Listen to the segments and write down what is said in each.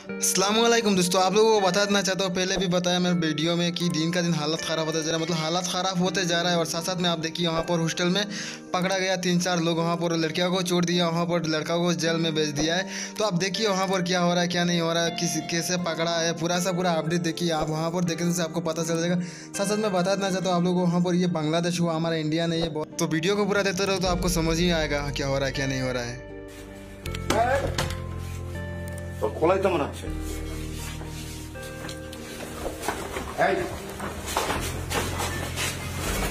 अस्सलामुअलैकुम दोस्तों, आप लोगों को बता देना चाहता हूँ, पहले भी बताया मेरे वीडियो में कि दिन का दिन हालत ख़राब होता जा रहा है, मतलब हालत ख़राब होते जा रहा है। और साथ साथ में आप देखिए वहाँ पर हॉस्टल में पकड़ा गया 3-4 लोग, वहाँ पर लड़कियों को छोड़ दिया, वहाँ पर लड़का को जेल में भेज दिया है। तो आप देखिए वहाँ पर क्या हो रहा है क्या नहीं हो रहा है, किस कैसे पकड़ा है, पूरा अपडेट देखिए आप वहाँ पर देखने से आपको पता चल जाएगा। साथ साथ में बता देना चाहता हूँ आप लोगों को, वहाँ पर ये बांग्लादेश हुआ, हमारा इंडिया नहीं है। तो वीडियो को पूरा देखते रहो तो आपको समझ ही आएगा क्या हो रहा है क्या नहीं हो रहा है। তো খোলাই তো মনে হচ্ছে এই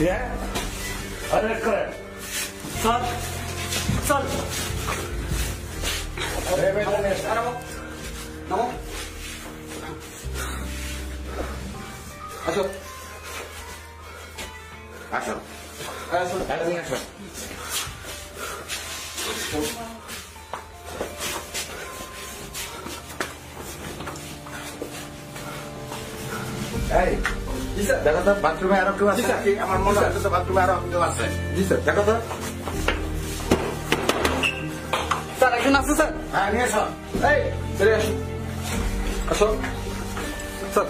ये अरे कर सर सर अरे बेटा ने नमो नमो আসো আসো আসো আরে আসো এই জি স্যার দেখো তো বাথরুমে আরো কেউ আছে কি আমার মনে হচ্ছে তো বাথরুমে আরো কেউ আছে জি স্যার দেখো তো স্যার একজন আছে স্যার হ্যাঁ নিয়ে আসো এই চলে আসো আসো স্যার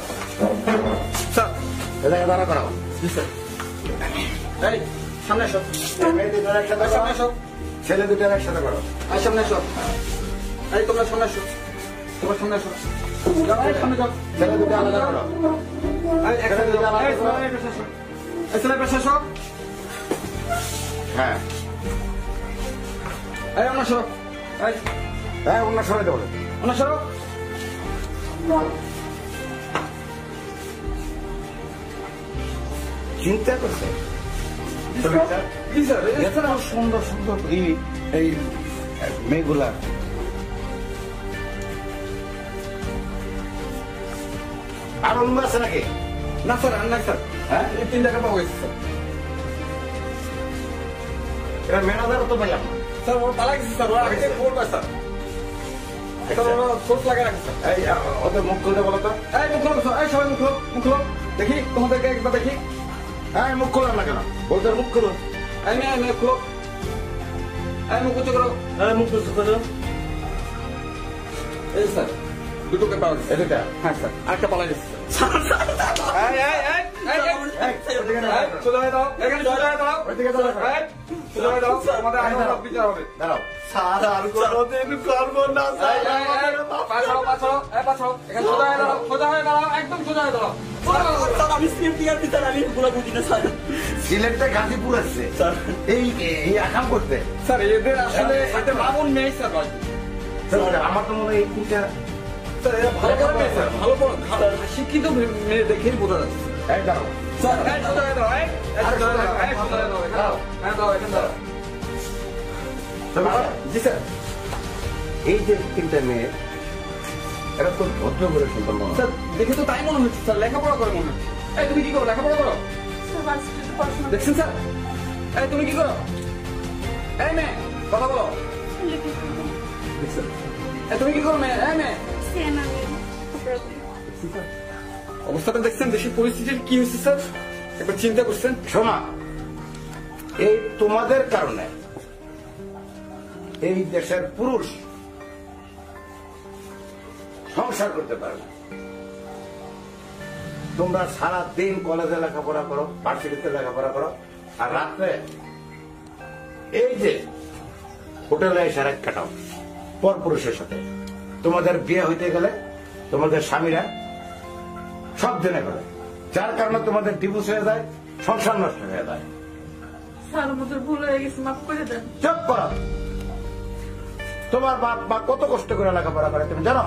স্যার এলাকা দাঁড়া করাও জি স্যার এই সামনে আসো মেয়ে দুটোর একসাথে সামনে আসো ছেলে দুটোর একসাথে করো আর সামনে আসো এই তোমরা সামনে আসো তোমার সামনে আসো সামনে যাও ছেলে দুটো আলাদা করো হ্যাঁ অন্য সরো অন্য সরে দেবো অন্য সরো চিন্তা করছে সুন্দর সুন্দর এই মেয়েগুলা আর অন্য আছে নাকি না স্যার আর নাই স্যার হ্যাঁ এই 3 টাকা পাওয়া গেছে স্যার এরা ম্যানেজার তো পাইলাম স্যার ওরা পালা গেছে স্যার ওরা আগে বলবা স্যার এটা ওরা সোর্স লাগা রাখছে এই ওদের মুখ খুলতে বলো তো এই মুখ খোলো এই সবাই মুখ খোলো দেখি তোমাদেরকে একবার দেখি এই মুখ খোলা না কেন বলতে মুখ খোলো এই মেয়ে খোলো এই মুখ উঁচু করো এই মুখ উঁচু করো এই স্যার দুটোকে পাওয়া গেছে এটা হ্যাঁ স্যার আরেকটা পালা গেছে সিলেটটা গাজীপুর আসছে এই আকাম করতে স্যার এদের আসলে মামুন নেই স্যার আমার তো মনে হয় এই তিনটা শিক্ষিত মেয়ে দেখেই বোঝা যাচ্ছে জি স্যার এই যে তিনটা মেয়ে এরা তো ভদ্র করে সন্তান মনে স্যার দেখে তো তাই মনে হচ্ছে স্যার লেখাপড়া করে মনে হচ্ছে এই তুমি কি করো লেখাপড়া করো দেখছেন স্যার এই তুমি কি করো এই মেয়ে কথা বলো তুমি কি করো মেয়ে এই মেয়ে অবস্থাটা দেখছেন দেশের পরিস্থিতির কি হয়েছে স্যার একবার চিন্তা করছেন শোনা এই তোমাদের কারণে এই দেশের পুরুষ সংসার করতে পারে না। তোমরা সারা দিন কলেজে লেখাপড়া করো, ভার্সিটিতে লেখাপড়া করো, আর রাত্রে এই যে হোটেলে এসে রাত কাটাও পর পুরুষের সাথে। তোমাদের বিয়ে হইতে গেলে তোমাদের স্বামীরা সব জেনে করে, যার কারণে তোমাদের ডিভোর্স হয়ে যায়, সংসার নষ্ট হয়ে যায়। চুপ করো। তোমার বাপ মা কত কষ্ট করে লেখাপড়া করে তুমি জানো?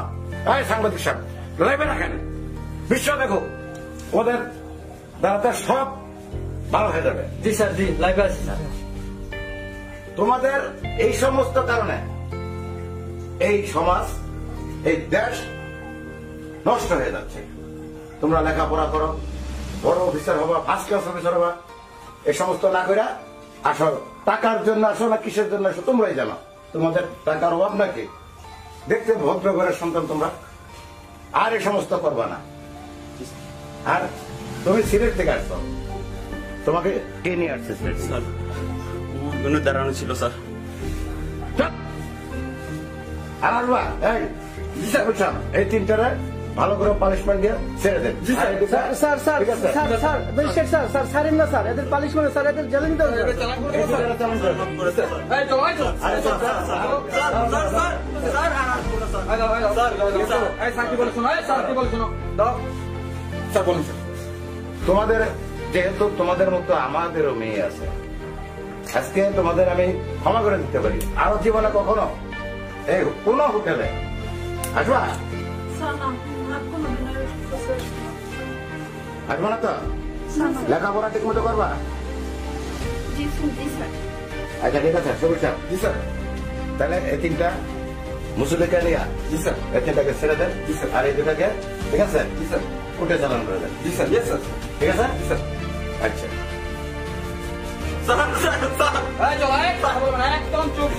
সাংবাদিক সাহেব লাইভে রাখেন, বিশ্ব দেখো, ওদের দ্বারা সব ভালো হয়ে যাবে। জি স্যার, জি লাইভে আছি স্যার। তোমাদের এই সমস্ত কারণে এই সমাজ, এই দেশ নষ্ট হয়ে যাচ্ছে। তোমরা লেখাপড়া করো, বড় অফিসার হবা, ফার্স্ট ক্লাস অফিসার হবা, এই সমস্ত না করে আসো টাকার জন্য আসো না কিসের জন্য আসো তোমরাই জানো। তোমাদের টাকার অভাব নাকি? দেখতে ভদ্র ঘরের সন্তান তোমরা, আর এই সমস্ত করবা না। আর তুমি সিলেট থেকে আসছো, তোমাকে কে নিয়ে আসছে সিলেট? স্যার দাঁড়ানো ছিল স্যার। আর আসবা এই জি স্যার বুঝলাম। এই তিনটারে ভালো করে পানিশমেন্ট দিয়ে ছেড়ে দেন। আর এই দুটা- স্যার স্যার ঠিক আছে? Sir sir magistrate sir sir ছাড়েন না স্যার, এদের পালিশ করে স্যার, এদের জেলে নিতে হবে স্যার। এই দুটারে চালান করেন। আরে চল, তোমাদের যেহেতু তোমাদের মতো আমাদেরও মেয়ে আছে, আজকে তোমাদের আমি ক্ষমা করে দিতে পারি। আরো জীবনে কখনো এই কোন হোটেলে আসবা আসবা না তো? লেখাপড়া ঠিক মতো করবা? আচ্ছা ঠিক আছে সবুজ স্যার। জি স্যার। তাহলে এই তিনটা মুসুলিকা নিয়া জি স্যার এই তিনটাকে ছেড়ে দেন। জি স্যার। আর এই দুটাকে ঠিক আছে জি স্যার উঠে চালান করে দেন। জি স্যার। স্যার ঠিক আছে জি স্যার। আচ্ছা একদম চুপ।